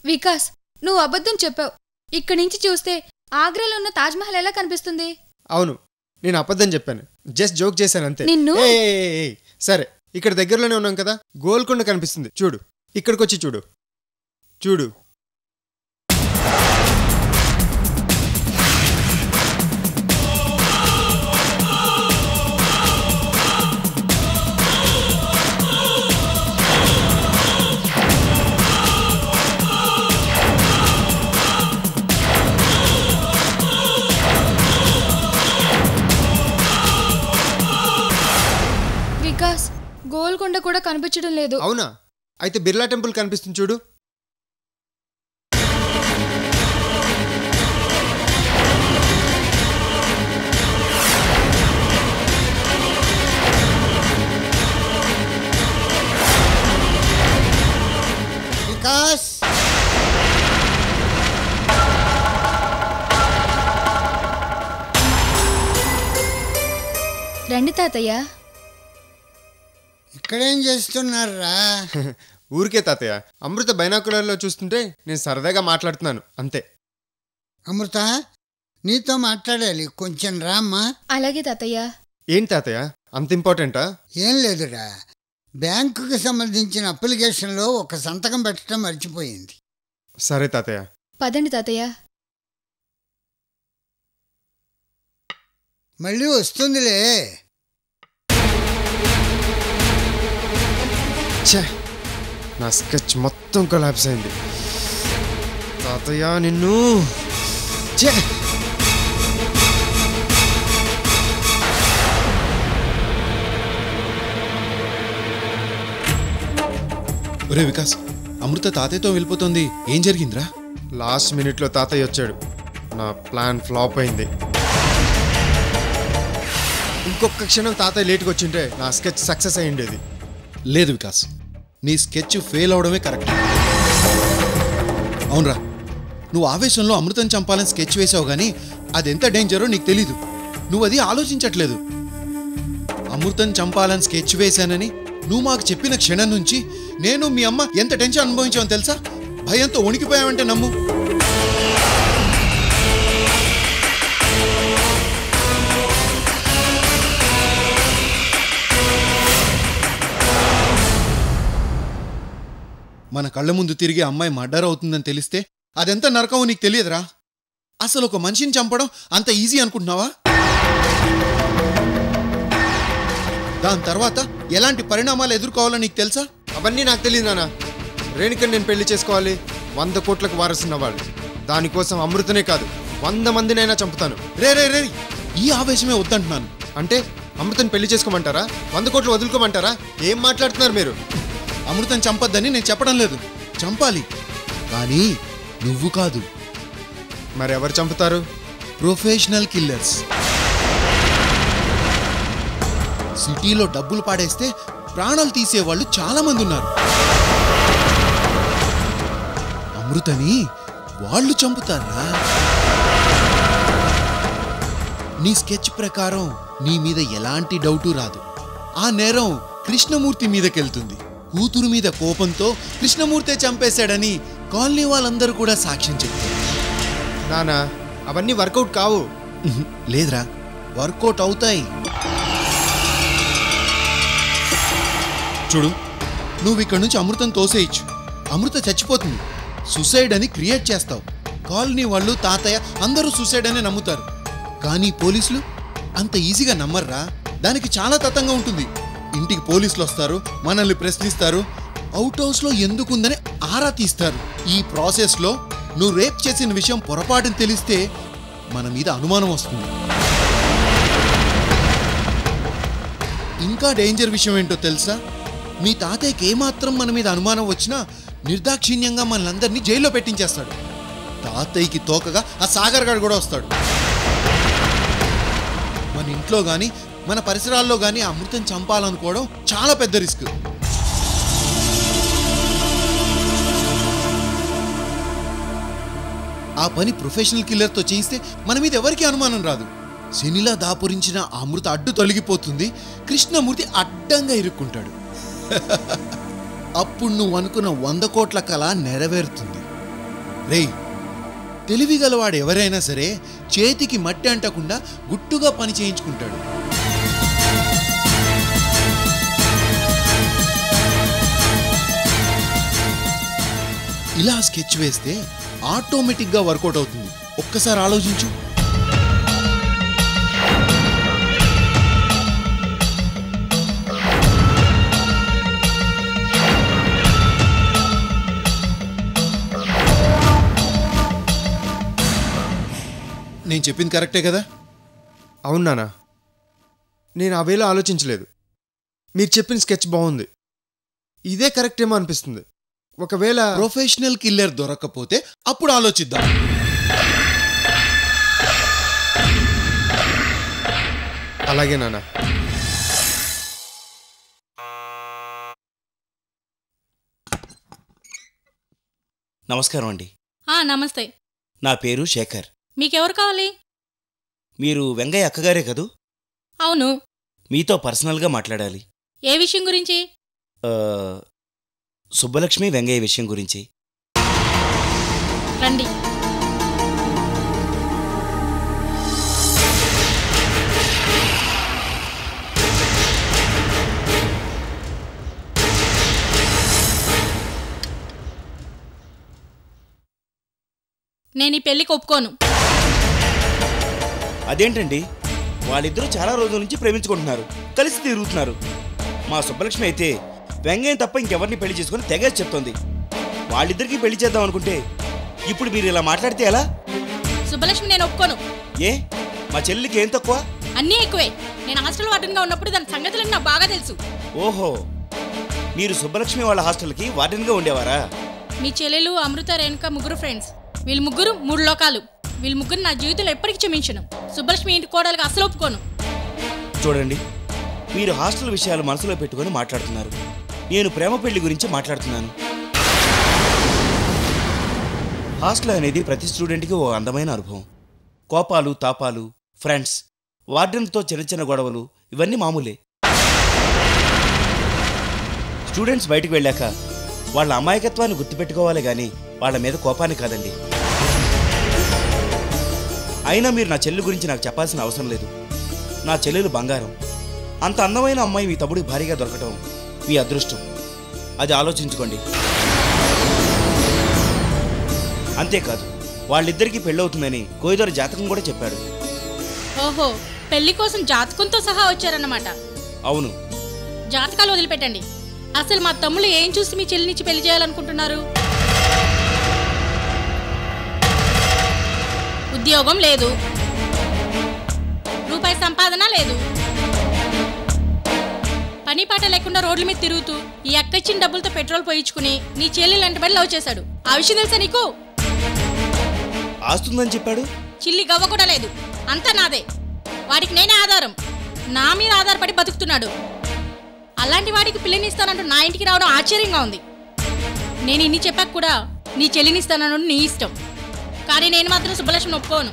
వికాస్, నువ్వు అబద్ధం చెప్పావు. ఇక్కడి నుంచి చూస్తే ఆగ్రాలో ఉన్న తాజ్మహల్ ఎలా కనిపిస్తుంది? అవును, నేను అబద్ధం చెప్పాను. జస్ట్ జోక్ చేశాను అంతే. నిన్ను సరే, ఇక్కడ దగ్గరలోనే ఉన్నాం కదా, గోల్కొండ కనిపిస్తుంది చూడు. ఇక్కడికొచ్చి చూడు. చూడు. వికాస్, గోల్కొండ కూడా కనిపించడం లేదు. అవునా? అయితే బిర్లా టెంపుల్ కనిపిస్తుంది చూడు. వికాస్, రండి తాతయ్య. ఇక్కడేం చేస్తున్నారా? ఊరికే తాతయ్య, అమృత బైనాకులర్లో చూస్తుంటే నేను సరదాగా మాట్లాడుతున్నాను అంతే. అమృత, నీతో మాట్లాడాలి, కొంచెం రామ్మా. అలాగే తాతయ్య. ఏంటి తాతయ్య, అంత ఇంపార్టెంటా? ఏం లేదురా, బ్యాంకుకి సంబంధించిన అప్లికేషన్లో ఒక సంతకం పెట్టడం మర్చిపోయింది. సరే తాతయ్య. పదండి తాతయ్య. మళ్ళీ వస్తుందిలే. ఛే, నా స్కెచ్ మొత్తం కొలాప్స్ అయింది. తాతయ్య నిన్ను. ఛే, ఒరే వికాస్, అమృత తాతయ్యతో వెళ్ళిపోతుంది. ఏం జరిగిందిరా? లాస్ట్ మినిట్లో తాతయ్య వచ్చాడు. నా ప్లాన్ ఫ్లాప్ అయింది. ఇంకొక క్షణం తాతయ్య లేట్గా వచ్చింటే నా స్కెచ్ సక్సెస్ అయి ఉండేది. లేదు వికాస్, నీ స్కెచ్ ఫెయిల్ అవడమే కరెక్ట్. అవునరా, నువ్వు ఆవేశంలో అమృతం చంపాలని స్కెచ్ వేసావు కానీ అదెంత డేంజరో నీకు తెలీదు. నువ్వు అది ఆలోచించట్లేదు. అమృతం చంపాలని స్కెచ్ వేశానని నువ్వు మాకు చెప్పిన క్షణం నుంచి నేను మీ అమ్మ ఎంత టెన్షన్ అనుభవించామని తెలుసా? భయంతో వణికిపోయావంటే నమ్ము. మన కళ్ళ ముందు తిరిగి అమ్మాయి మర్డర్ అవుతుందని తెలిస్తే అదెంత నరకమో నీకు తెలియదురా. అసలు ఒక మనిషిని చంపడం అంత ఈజీ అనుకుంటున్నావా? దాని తర్వాత ఎలాంటి పరిణామాలు ఎదుర్కోవాలో నీకు తెలుసా? అవన్నీ నాకు తెలియదు నాన్న. రేణుకని నేను పెళ్లి చేసుకోవాలి. 100 కోట్లకు వారసున్న వాళ్ళు. దానికోసం అమృతనే కాదు 100 మందినైనా చంపుతాను. రే రే రే, ఈ ఆవేశమే వద్దంటున్నాను. అంటే అమృతని పెళ్లి చేసుకోమంటారా? 100 కోట్లు వదులుకోమంటారా? ఏం మాట్లాడుతున్నారు మీరు? అమృతం చంపొద్దని నేను చెప్పడం లేదు, చంపాలి. కానీ నువ్వు కాదు. మరి ఎవరు చంపుతారు? Professional killers. సిటీలో డబ్బులు పాడేస్తే ప్రాణాలు తీసేవాళ్ళు చాలా మంది ఉన్నారు. అమృతని వాళ్ళు చంపుతారా? నీ స్కెచ్ ప్రకారం నీ మీద ఎలాంటి డౌటు రాదు. ఆ నేరం కృష్ణమూర్తి మీదకెళ్తుంది. కూతురు మీద కోపంతో కృష్ణమూర్తే చంపేశాడని కాలనీ వాళ్ళందరూ కూడా సాక్ష్యం చెప్తారు. నానా, అవన్నీ వర్కౌట్ కావు. లేదురా, వర్కౌట్ అవుతాయి. చూడు, నువ్వు ఇక్కడి నుంచి అమృతం తోసేయచ్చు. అమృత చచ్చిపోతుంది. సుసైడ్ అని క్రియేట్ చేస్తావు. కాలనీ వాళ్ళు, తాతయ్య అందరూ సుసైడ్ అని నమ్ముతారు. కానీ పోలీసులు అంత ఈజీగా నమ్మర్రా. దానికి చాలా తతంగా ఉంటుంది. ఇంటికి పోలీసులు వస్తారు, మనల్ని ప్రశ్నిస్తారు, అవుట్ హౌస్లో ఎందుకుందని ఆరా తీస్తారు. ఈ ప్రాసెస్లో నువ్వు రేప్ చేసిన విషయం పొరపాటుని తెలిస్తే మన మీద అనుమానం వస్తుంది. ఇంకా డేంజర్ విషయం ఏంటో తెలుసా? మీ తాతయ్యకి ఏమాత్రం మన మీద అనుమానం వచ్చినా నిర్దాక్షిణ్యంగా మనలందరినీ జైల్లో పెట్టించేస్తాడు. తాతయ్యకి తోకగా ఆ సాగర్ గారు కూడా వస్తాడు. మన ఇంట్లో కానీ మన పరిసరాల్లో కానీ అమృతం చంపాలనుకోవడం చాలా పెద్ద రిస్క్. ఆ పని ప్రొఫెషనల్ కిల్లర్తో చేయిస్తే మన మీద ఎవరికీ అనుమానం రాదు. శనిలా దాపురించిన అమృత అడ్డు తొలగిపోతుంది. కృష్ణమూర్తి అడ్డంగా ఇరుక్కుంటాడు. అప్పుడు నువ్వు అనుకున్న 100 కోట్ల కళ నెరవేరుతుంది. రేయ్, తెలివిగలవాడు ఎవరైనా సరే చేతికి మట్టి అంటకుండా గుట్టుగా పని చేయించుకుంటాడు. ఇలా స్కెచ్ వేస్తే ఆటోమేటిక్గా వర్కౌట్ అవుతుంది. ఒక్కసారి ఆలోచించు. నేను చెప్పింది కరెక్టే కదా? అవును నాన్న, నేను ఆ వేళ ఆలోచించలేదు. మీరు చెప్పిన స్కెచ్ బాగుంది, ఇదే కరెక్ట్ ఏమో అనిపిస్తుంది. ఒకవేళ ప్రొఫెషనల్ కిల్లర్ దొరకకపోతే అప్పుడు ఆలోచిద్దాం. అలాగే నాన్న. నమస్కారం అండి. నమస్తే. నా పేరు శేఖర్. మీకెవరు కావాలి? మీరు వెంగయ్య అక్కగారే కదూ? అవును. మీతో పర్సనల్గా మాట్లాడాలి. ఏ విషయం గురించి? సుబ్బలక్ష్మి వెంగయ్య విషయం గురించి. రండి. నేను ఈ పెళ్లికి ఒప్పుకోను. అదేంటండి, వాళ్ళిద్దరూ చాలా రోజుల నుంచి ప్రేమించుకుంటున్నారు, కలిసి తిరుగుతున్నారు. మా సుబ్బలక్ష్మి అయితే వెంగయ్య తప్ప ఇంకెవరిని పెళ్లి చేసుకుని తెగేసి చెప్తోంది. వాళ్ళిద్దరికీ పెళ్లి చేద్దాం అనుకుంటే ఇప్పుడు మీరు ఇలా మాట్లాడితే ఎలా? సుబ్బలక్ష్మి నేను ఒప్పుకోను. ఏ, మా చెల్లికి ఏం తక్కువ? అన్నీ ఎక్కువే. నేను హాస్టల్ వార్డెన్గా ఉన్నప్పుడు దాని సంగతులన్నీ నాకు బాగా తెలుసు. ఓహో, మీరు సుబ్బలక్ష్మి వాళ్ళ హాస్టల్కి వార్డెన్గా ఉండేవారా? మీ చెల్లెలు అమృత, రేణుక ముగ్గురు ఫ్రెండ్స్. వీళ్ళు ముగ్గురు 3 లోకాలు. వీళ్ళు ముగ్గురు నా జీవితంలో ఎప్పటికీ క్షమించను. సుబ్బలక్ష్మి ఇంటి కోడలుగా అసలు ఒప్పుకోను. చూడండి, మీరు హాస్టల్ విషయాలు మనసులో పెట్టుకొని మాట్లాడుతున్నారు. నేను ప్రేమ పెళ్లి గురించి మాట్లాడుతున్నాను. హాస్టల్ అనేది ప్రతి స్టూడెంట్కి ఓ అందమైన అనుభవం. కోపాలు, తాపాలు, ఫ్రెండ్స్, వార్డెన్తో చిన్న చిన్న గొడవలు ఇవన్నీ మామూలే. స్టూడెంట్స్ బయటకు వెళ్ళాక వాళ్ళ అమాయకత్వాన్ని గుర్తుపెట్టుకోవాలి కానీ వాళ్ళ మీద కోపాన్ని కాదండి. అయినా మీరు నా చెల్లి గురించి నాకు చెప్పాల్సిన అవసరం లేదు. నా చెల్లెలు బంగారం. అంత అందమైన అమ్మాయి మీ తమ్ముడికి భారీగా దొరకటం మీ అదృష్టం. అది ఆలోచించుకోండి. అంతేకాదు, వాళ్ళిద్దరికీ పెళ్ళవుతుందని కోయిదొర జాతకం కూడా చెప్పాడు. ఓహో, పెళ్లి కోసం జాతకంతో సహా వచ్చారన్నమాట. అవును. జాతకాలు వదిలిపెట్టండి. అసలు మా తమ్ముళ్ళు ఏం చూసి మీ చెల్లినిచ్చి పెళ్లి చేయాలనుకుంటున్నారు? ఉద్యోగం లేదు, రూపాయి సంపాదన లేదు, పని పాట లేకుండా రోడ్ల మీద తిరుగుతూ ఈ అక్కచ్చిన డబ్బులతో పెట్రోల్ పోయించుకుని నీ చెల్లి వెంటబడి లవ్ చేశాడు. ఆ విషయం తెలుసా నీకు? ఆస్తుందని చెప్పాడు. చిల్లి గవ్వ కూడా లేదు, అంతా నాదే. వాడికి నేనే ఆధారం. నా మీద ఆధారపడి బతుకుతున్నాడు. అలాంటి వాడికి పిల్లనిస్తానంటూ నా ఇంటికి రావడం ఆశ్చర్యంగా ఉంది. నేను ఇన్ని చెప్పాక కూడా నీ చెల్లినిస్తానను నీ ఇష్టం, కానీ నేను మాత్రం సుబ్బలక్ష్మిని ఒప్పుకోను.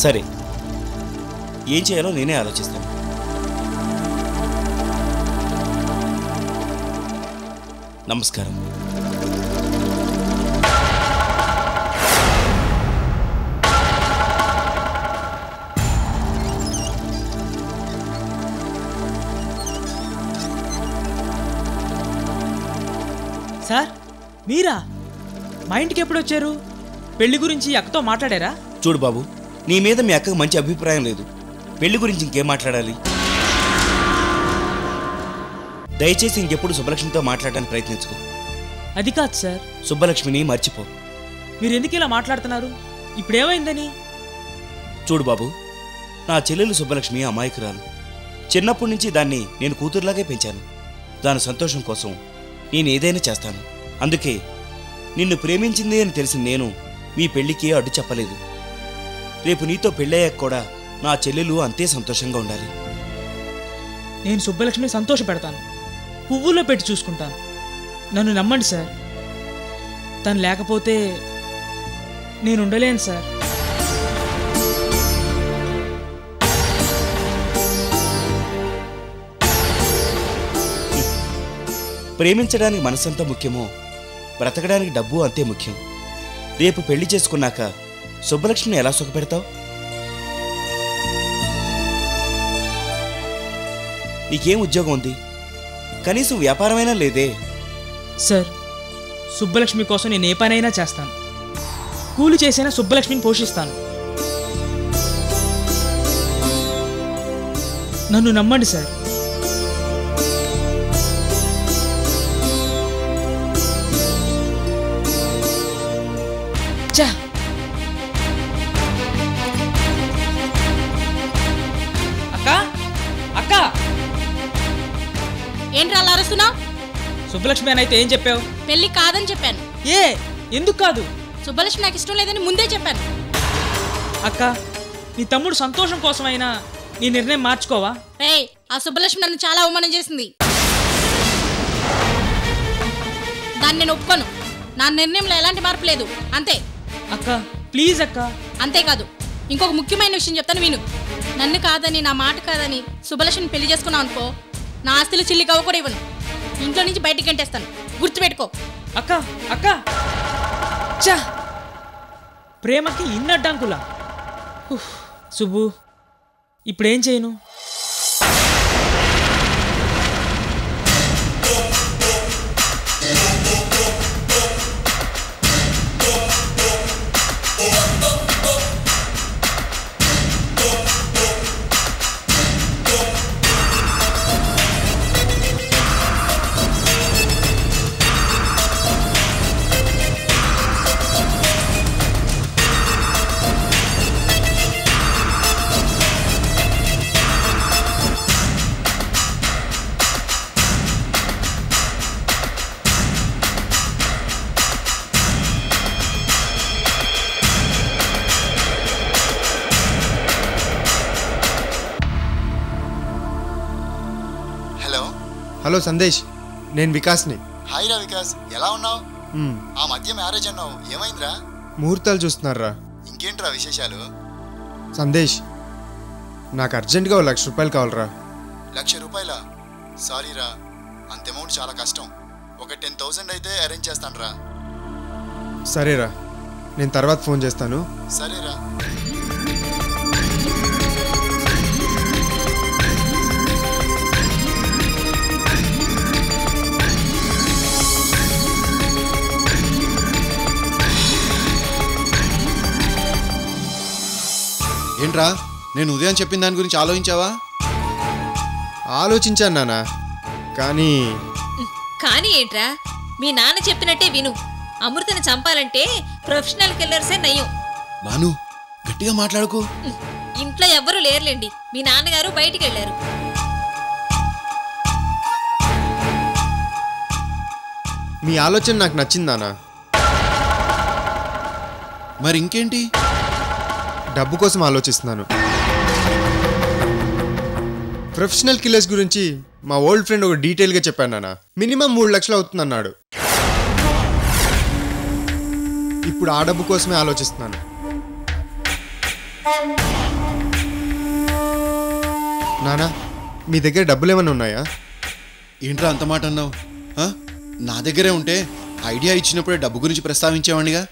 సరే, ఏం చేయాలో నేనే ఆలోచిస్తాను. నమస్కారం. సార్, మీరా? మా ఇంటికి ఎప్పుడు వచ్చారు? పెళ్లి గురించి అక్కతో మాట్లాడారా? చూడు బాబు, నీ మీద మీ అక్కకు మంచి అభిప్రాయం లేదు. పెళ్లి గురించి ఇంకేం మాట్లాడాలి? దయచేసి ఇంకెప్పుడు సుబ్బలక్ష్మితో మాట్లాడడానికి ప్రయత్నించుకో. అది కాదు సార్. సుబ్బలక్ష్మిని మర్చిపో. మీరు ఎందుకు ఇలా మాట్లాడుతున్నారు? ఇప్పుడేమైందని? చూడు బాబు, నా చెల్లెలు సుబ్బలక్ష్మి అమాయకురాలు. చిన్నప్పటి నుంచి దాన్ని నేను కూతురులాగే పెంచాను. దాని సంతోషం కోసం నేను ఏదైనా చేస్తాను. అందుకే నిన్ను ప్రేమించింది అని తెలిసిన నేను మీ పెళ్లికి అడ్డు చెప్పలేదు. రేపు నీతో పెళ్ళయ్యాక కూడా నా చెల్లెలు అంతే సంతోషంగా ఉండాలి. నేను సుబ్బలక్ష్మిని సంతోష పెడతాను, పువ్వుల్లో పెట్టి చూసుకుంటాను. నన్ను నమ్మండి సార్. తను లేకపోతే నేను ఉండలేను సార్. ప్రేమించడానికి మనసంతా ముఖ్యమో, బ్రతకడానికి డబ్బు అంతే ముఖ్యం. రేపు పెళ్లి చేసుకున్నాక సుబ్బలక్ష్మిని ఎలా సుఖపెడతావు? నీకేం ఉద్యోగం ఉంది? కనీసం వ్యాపారమైనా లేదే. సార్, సుబ్బలక్ష్మి కోసం నేను ఏ పనైనా చేస్తాను. కూలి చేసైనా సుబ్బలక్ష్మిని పోషిస్తాను. నన్ను నమ్మండి సార్. చా అక్క, అక్క, ఏంట్రా అలా అరుస్తున్నావు? సుబ్బలక్ష్మి అని అయితే ఏం చెప్పావు? పెళ్లి కాదని చెప్పాను. ఏ, ఎందుకు కాదు? సుబ్బలక్ష్మి నాకు ఇష్టం లేదని ముందే చెప్పాను. అక్క, నీ తమ్ముడు సంతోషం కోసమైనా నీ నిర్ణయం మార్చుకోవా? రేయ్, ఆ సుబ్బలక్ష్మి నన్ను చాలా అవమానం చేసింది. దాన్ని నేను ఒప్పుకోను. నా నిర్ణయంలో ఎలాంటి మార్పు లేదు, అంతే. అక్క ప్లీజ్ అక్క. అంతేకాదు, ఇంకొక ముఖ్యమైన విషయం చెప్తాను విను. నన్ను కాదని, నా మాట కాదని సుబ్బలక్ష్మిని పెళ్లి చేసుకున్నావు అనుకో, నా ఆస్తులు చిల్లి కవ్వ కూడా ఇవ్వను. ఇంట్లో నుంచి బయటికి గంటేస్తాను, గుర్తుపెట్టుకో. అక్క, అక్క, చా, ప్రేమకి ఇన్నడ్డంకులా? సుబ్బు, ఇప్పుడేం చేయను? హలో సందేశ్, నేను వికాస్ని. హాయ్ రా వికాస్, ఎలా ఉన్నావు? ఆ మధ్య మ్యారేజ్ అన్నావు, ఏమైందిరా? ముహూర్తాలు చూస్తున్నారా? ఇంకేంట్రా విశేషాలు? సందేశ్, నాకు అర్జెంటుగా 1,00,000 రూపాయలు కావాలరా. 1,00,000 రూపాయలా? సారీరా, అంత అమౌంట్ చాలా కష్టం. ఒక 10,000 అయితే అరేంజ్ చేస్తాను రా. సరేరా, నేను తర్వాత ఫోన్ చేస్తాను. సరేరా. ఏంట్రా, నేను ఉదయం చెప్పిన దాని గురించి ఆలోచించావా? ఆలోచించాను నాన్న, కానీ ఏంట్రా, మీ నాన్న చెప్పినట్టే విను. అమృతని చంపాలంటే ప్రొఫెషనల్ కిల్లర్సే నయ్యం. బాను, గట్టిగా మాట్లాడుకో. ఇంట్లో ఎవ్వరూ లేరులేండి, మీ నాన్నగారు బయటికి వెళ్ళారు. మీ ఆలోచన నాకు నచ్చింది నాన్న. మరి ఇంకేంటి? డబ్బు కోసం ఆలోచిస్తున్నాను. ప్రొఫెషనల్ కిల్లర్స్ గురించి మా ఓల్డ్ ఫ్రెండ్ ఒక డీటెయిల్గా చెప్పాను నాన్న. మినిమం 3 లక్షలు అవుతుందన్నాడు. ఇప్పుడు ఆ డబ్బు కోసమే ఆలోచిస్తున్నాను. నానా, మీ దగ్గర డబ్బులు ఏమైనా ఉన్నాయా? ఏంట్రా అంత మాట అన్నావు? నా దగ్గరే ఉంటే ఐడియా ఇచ్చినప్పుడే డబ్బు గురించి ప్రస్తావించేవాడిగా.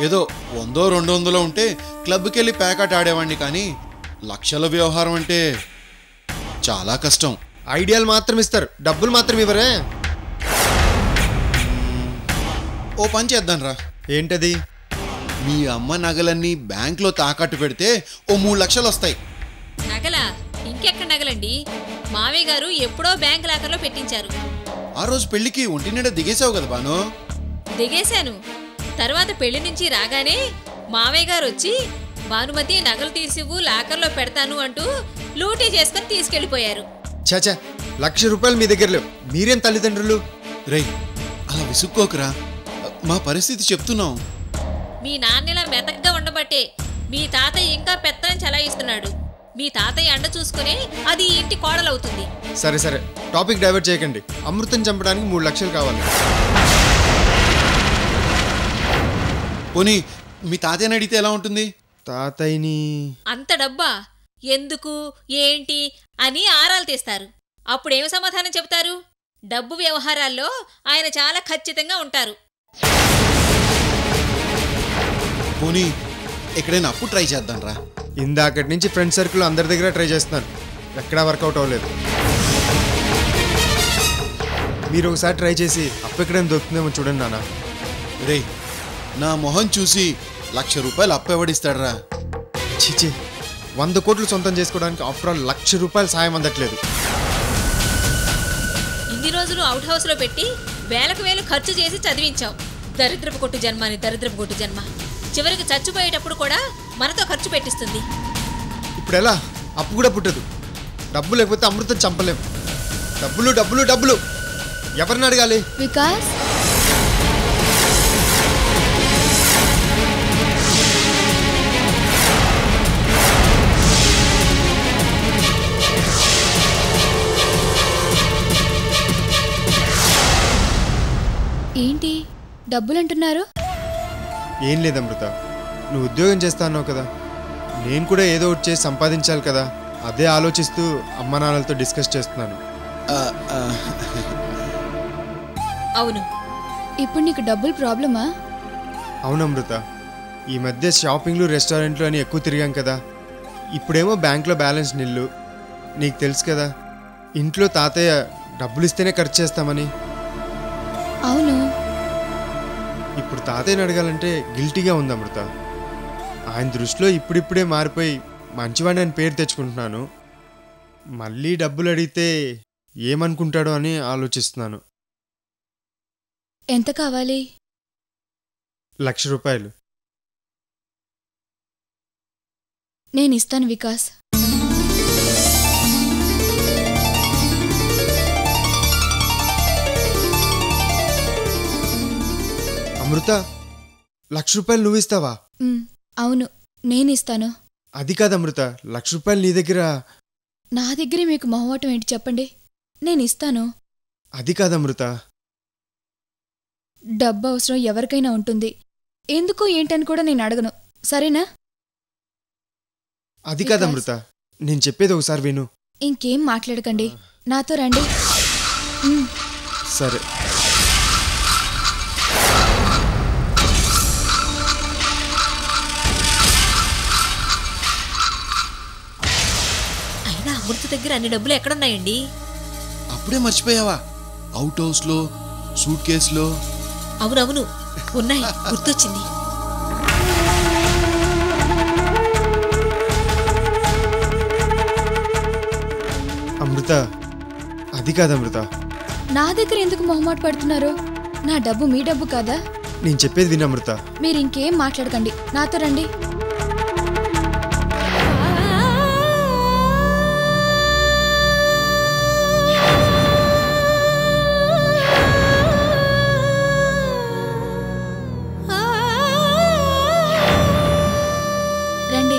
ఏదో 100-200 ఉంటే క్లబ్కి వెళ్ళి ప్యాకెట్ ఆడేవాడిని, కానీ లక్షల వ్యవహారం అంటే చాలా కష్టం. ఐడియాలు మాత్రం ఇస్తారు, డబ్బులు మాత్రం ఇవ్వరే. ఓ పని చేద్దాం రా. ఏంటది? మీ అమ్మ నగలన్నీ బ్యాంక్లో తాకట్టు పెడితే ఓ 3 లక్షలు వస్తాయి. నగలా? ఇంకెక్కడ నగలండి? మావయ్య గారు ఎప్పుడో బ్యాంక్ లాకర్లో పెట్టించారు. ఆ రోజు పెళ్లికి ఒంటి నిండా దిగేసావు కదా బాను? దిగేశాను. తర్వాత పెళ్లి నుంచి రాగానే మావయ్య గారు వచ్చి, భానుమతి నగలు తీసివ్వు, లాకర్లో పెడతాను అంటూ లూటీ చేసుకుని తీసుకెళ్లిపోయారు. చాచా, 1,00,000 రూపాయలు మీ దగ్గర లేవు. మీరేం తల్లిదండ్రులు? రేయ్, అలా విసుక్కోకురా, మా పరిస్థితి చెప్తున్నాం. మీ నాన్నలా మెతగ్గా ఉండబట్టే మీ తాతయ్య ఇంకా పెత్తనం చలాయిస్తున్నాడు. మీ తాతయ్య అండ చూసుకుని అది ఇంటి కోడలవుతుంది. సరే సరే, టాపిక్ డైవర్ట్ చేయకండి. అమృతం చంపడానికి 3 లక్షలు కావాలి. పోనీ మీ తాతయ్యని అడిగితే ఎలా ఉంటుంది? తాతయ్యని అంత డబ్బా ఎందుకు, ఏంటి అని ఆరాలు తీస్తారు. అప్పుడేం సమాధానం చెబుతారు? డబ్బు వ్యవహారాల్లో ఆయన చాలా ఖచ్చితంగా ఉంటారు. పోనీ ఎక్కడైనా అప్పు ట్రై చేద్దాం రా. ఇందాకటి నుంచి ఫ్రెండ్ సర్కిల్ అందరి దగ్గర ట్రై చేస్తున్నాను, ఎక్కడా వర్కౌట్ అవ్వలేదు. మీరు ఒకసారి ట్రై చేసి అప్పు ఎక్కడైనా దొరుకుతుందేమో చూడండి నాన్న. రే, నా మొహం చూసి ₹1,00,000 అప్పు ఎవడిస్తాడరా? చిచి, 100 కోట్లు సొంతం చేసుకోవడానికి ఆఫ్టర్ ఆల్ ₹1,00,000 సాయం అందట్లేదు. ఇన్ని రోజులు అవుట్ హౌస్లో పెట్టి వేలకు వేలు ఖర్చు చేసి చదివించావు. దరిద్రపు కొట్టు జన్మ అని దరిద్రపు కొట్టు జన్మ. చివరికి చచ్చిపోయేటప్పుడు కూడా మనతో ఖర్చు పెట్టిస్తుంది. ఇప్పుడు ఎలా? అప్పు కూడా పుట్టదు. డబ్బు లేకపోతే అమృతం చంపలేం. డబ్బులు డబ్బులు డబ్బులు ఎవరిని అడగాలి? వికాస్, ఏంటి డబ్బులంటున్నారు? ఏం లేదు అమృత, నువ్వు ఉద్యోగం చేస్తా అన్నావు కదా, నేను కూడా ఏదో ఒకటి చేసి సంపాదించాలి కదా. అదే ఆలోచిస్తూ అమ్మ నాన్నలతో డిస్కస్ చేస్తున్నాను. అవును. ఇప్పుడు నీకు డబ్బులు ప్రాబ్లమా? అవును అమృత, ఈ మధ్య షాపింగ్లు రెస్టారెంట్లు అని ఎక్కువ తిరిగాం కదా. ఇప్పుడేమో బ్యాంక్లో బ్యాలెన్స్ నిల్లు. నీకు తెలుసు కదా, ఇంట్లో తాతయ్య డబ్బులు ఇస్తేనే ఖర్చు చేస్తామని. అవును. ఇప్పుడు తాతయ్యని అడగాలంటే గిల్టీగా ఉంది అమృత. ఆయన దృష్టిలో ఇప్పుడిప్పుడే మారిపోయి మంచివాడిని అని పేరు తెచ్చుకుంటున్నాను. మళ్ళీ డబ్బులు అడిగితే ఏమనుకుంటాడో అని ఆలోచిస్తున్నాను. ఎంత కావాలి? ₹1,00,000. నేను ఇస్తాను వికాస్. అమృత, ₹1,00,000 నువ్వు ఇస్తావా? అవును, నేను ఇస్తాను. అది కాదు అమృత, ₹1,00,000 నీ దగ్గర. నా దగ్గరే మీకు మొహమాటం ఏంటి చెప్పండి, నేను ఇస్తాను. అది కాదు అమృత. డబ్బు అవసరం ఎవరికైనా ఉంటుంది, ఎందుకో ఏంటని కూడా నేను అడగను, సరేనా? అది కాదు అమృత, నేను చెప్పేది ఒకసారి విను. ఇంకేం మాట్లాడకండి, నాతో రండి. సరే. అయినా అమృత దగ్గర అన్ని డబ్బులు ఎక్కడున్నాయండి? అప్పుడే మర్చిపోయావా? అవుట్ హౌస్లో, సూట్ కేసులో. అవునవును, ఉన్నాయి, గుర్తొచ్చింది. అమృత, అది కాదు అమృత. నా దగ్గర ఎందుకు మొహమాట పడుతున్నారు? నా డబ్బు మీ డబ్బు కాదా? నేను చెప్పేది విను అమృత. మీరు ఇంకేం మాట్లాడకండి, నాతో రండి. రండి.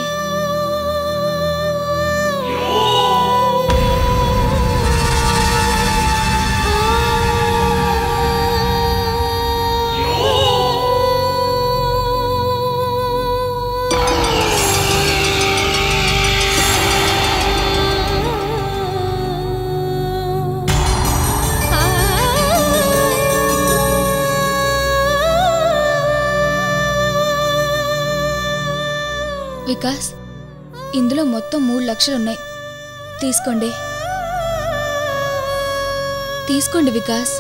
వికాస్, ఇందులో మొత్తం 3 లక్షలు ఉన్నాయి, తీసుకోండి. తీసుకోండి వికాస్.